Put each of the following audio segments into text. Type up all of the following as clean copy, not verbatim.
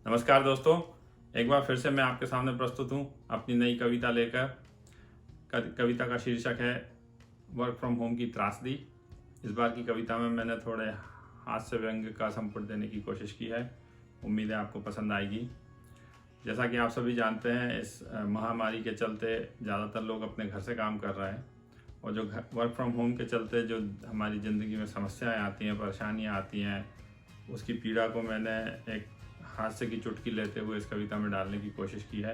नमस्कार दोस्तों, एक बार फिर से मैं आपके सामने प्रस्तुत हूँ अपनी नई कविता लेकर। कविता का शीर्षक है वर्क फ्रॉम होम की त्रासदी। इस बार की कविता में मैंने थोड़े हास्य व्यंग का संपुट देने की कोशिश की है। उम्मीद है आपको पसंद आएगी। जैसा कि आप सभी जानते हैं, इस महामारी के चलते ज़्यादातर लोग अपने घर से काम कर रहे हैं और जो वर्क फ्रॉम होम के चलते जो हमारी ज़िंदगी में समस्याएं आती हैं, परेशानियां आती हैं, उसकी पीड़ा को मैंने एक हास्य की चुटकी लेते हुए इस कविता में डालने की कोशिश की है।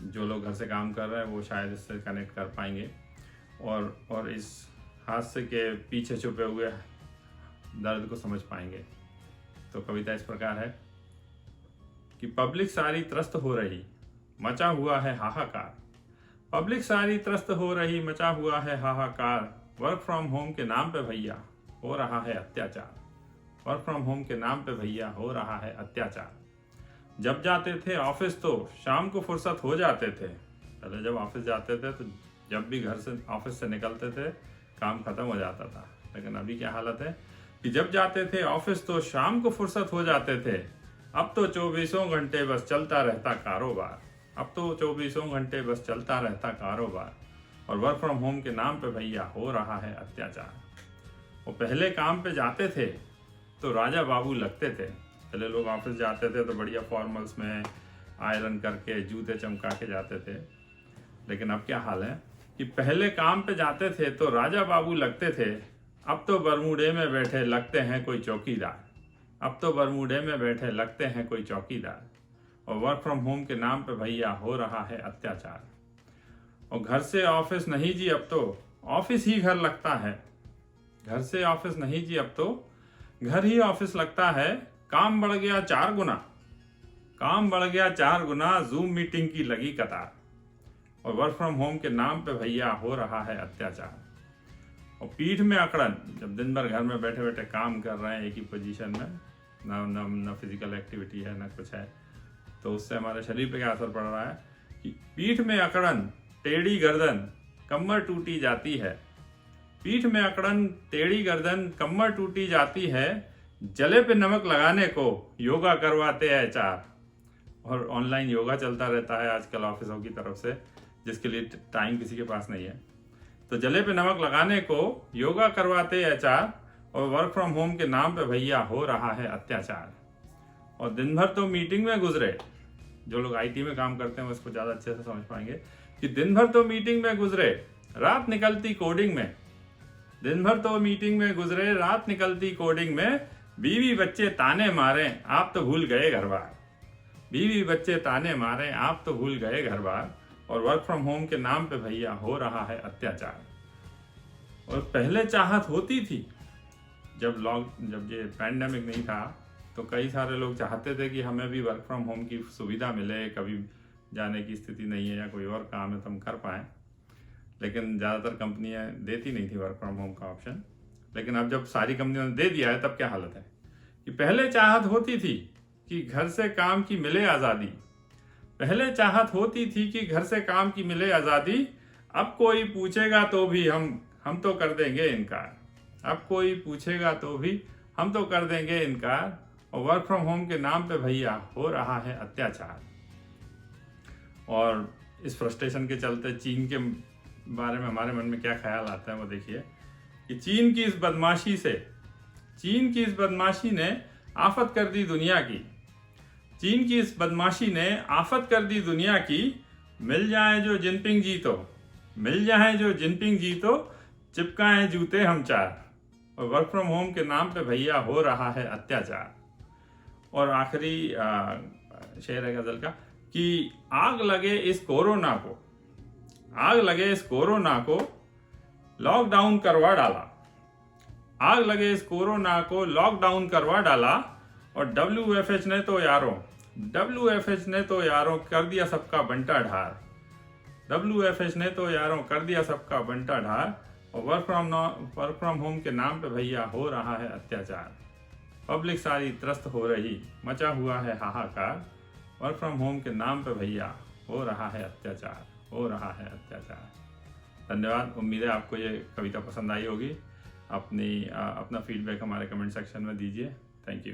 जो लोग घर से काम कर रहे हैं वो शायद इससे कनेक्ट कर पाएंगे और इस हास्य के पीछे छुपे हुए दर्द को समझ पाएंगे। तो कविता इस प्रकार है कि पब्लिक सारी त्रस्त हो रही, मचा हुआ है हाहाकार। पब्लिक सारी त्रस्त हो रही, मचा हुआ है हाहाकार। वर्क फ्रॉम होम के नाम पे भैया हो रहा है अत्याचार। वर्क फ्रॉम होम के नाम पे भैया हो रहा है अत्याचार। जब जाते थे ऑफिस तो शाम को फुर्सत हो जाते थे। पहले जब ऑफिस जाते थे तो जब भी घर से ऑफिस से निकलते थे काम खत्म हो जाता था, लेकिन अभी क्या हालत है कि जब जाते थे ऑफिस तो शाम को फुर्सत हो जाते थे। अब तो 24 घंटे बस चलता रहता कारोबार। अब तो 24 घंटे बस चलता रहता कारोबार। और वर्क फ्रॉम होम के नाम पे भैया हो रहा है अत्याचार। वो पहले काम पे जाते थे तो राजा बाबू लगते थे। पहले लोग ऑफिस जाते थे तो बढ़िया फॉर्मल्स में आयरन करके जूते चमका के जाते थे, लेकिन अब क्या हाल है कि पहले काम पे जाते थे तो राजा बाबू लगते थे। अब तो बरमूडे में बैठे लगते हैं कोई चौकीदार। अब तो बरमूडे में बैठे लगते हैं कोई चौकीदार। और वर्क फ्रॉम होम के नाम पे भैया हो रहा है अत्याचार। और घर से ऑफिस नहीं जी, अब तो ऑफिस ही घर लगता है। घर से ऑफिस नहीं जी, अब तो घर ही ऑफिस लगता है। काम बढ़ गया 4 गुना, काम बढ़ गया 4 गुना। जूम मीटिंग की लगी कतार। और वर्क फ्रॉम होम के नाम पे भैया हो रहा है अत्याचार। और पीठ में अकड़न, जब दिन भर घर में बैठे बैठे काम कर रहे हैं एक ही पोजीशन में, ना फिजिकल एक्टिविटी है ना कुछ है, तो उससे हमारे शरीर पे क्या असर पड़ रहा है कि पीठ में अकड़न, टेढ़ी गर्दन, कमर टूटी जाती है। पीठ में अकड़न, टेढ़ी गर्दन, कमर टूटी जाती है। जले पे नमक लगाने को योगा करवाते हैं 4। और ऑनलाइन योगा चलता रहता है आजकल ऑफिसों की तरफ से, जिसके लिए टाइम किसी के पास नहीं है। तो जले पे नमक लगाने को योगा करवाते हैं 4। और वर्क फ्रॉम होम के नाम पे भैया हो रहा है अत्याचार। और दिन भर तो मीटिंग में गुजरे। जो लोग आईटी में काम करते हैं वो इसको ज़्यादा अच्छे से समझ पाएंगे कि दिन भर तो मीटिंग में गुजरे, रात निकलती कोडिंग में। दिन भर तो मीटिंग में गुजरे, रात निकलती कोडिंग में। बीवी बच्चे ताने मारे, आप तो भूल गए घर बार। बीवी बच्चे ताने मारे, आप तो भूल गए घर बार। और वर्क फ्रॉम होम के नाम पे भैया हो रहा है अत्याचार। और पहले चाहत होती थी, जब ये पैंडेमिक नहीं था तो कई सारे लोग चाहते थे कि हमें भी वर्क फ्रॉम होम की सुविधा मिले। कभी जाने की स्थिति नहीं है या कोई और काम है तो हम कर पाएँ, लेकिन ज़्यादातर कंपनियां देती नहीं थी वर्क फ्रॉम होम का ऑप्शन। लेकिन अब जब सारी कंपनियों ने दे दिया है तब क्या हालत है कि पहले चाहत होती थी कि घर से काम की मिले आज़ादी। पहले चाहत होती थी कि घर से काम की मिले आज़ादी। अब कोई पूछेगा तो भी हम तो कर देंगे इनकार। अब कोई पूछेगा तो भी हम तो कर देंगे इनकार। और वर्क फ्रॉम होम के नाम पे भैया हो रहा है अत्याचार। और इस फ्रस्ट्रेशन के चलते चीन के बारे में हमारे मन में क्या ख्याल आता है वो देखिए कि चीन की इस बदमाशी ने आफत कर दी दुनिया की। चीन की इस बदमाशी ने आफत कर दी दुनिया की। मिल जाए जो जिनपिंग जी तो, मिल जाए जो जिनपिंग जी तो, चिपकाएं जूते हम 4। और वर्क फ्रॉम होम के नाम पे भैया हो रहा है अत्याचार। और आखिरी शेर है गजल का कि आग लगे इस कोरोना को, आग लगे इस कोरोना को, लॉकडाउन करवा डाला। आग लगे इस कोरोना को, लॉकडाउन करवा डाला। और WFH ने तो यारों कर दिया सबका बंटा ढार। WFH ने तो यारों कर दिया सबका बंटा ढार। और वर्क फ्रॉम होम के नाम पे भैया हो रहा है अत्याचार। पब्लिक सारी त्रस्त हो रही, मचा हुआ है हाहाकार। वर्क फ्रॉम होम के नाम पे भैया हो रहा है अत्याचार, हो रहा है अत्याचार। धन्यवाद। उम्मीद है आपको ये कविता पसंद आई होगी। अपना फीडबैक हमारे कमेंट सेक्शन में दीजिए। Thank you.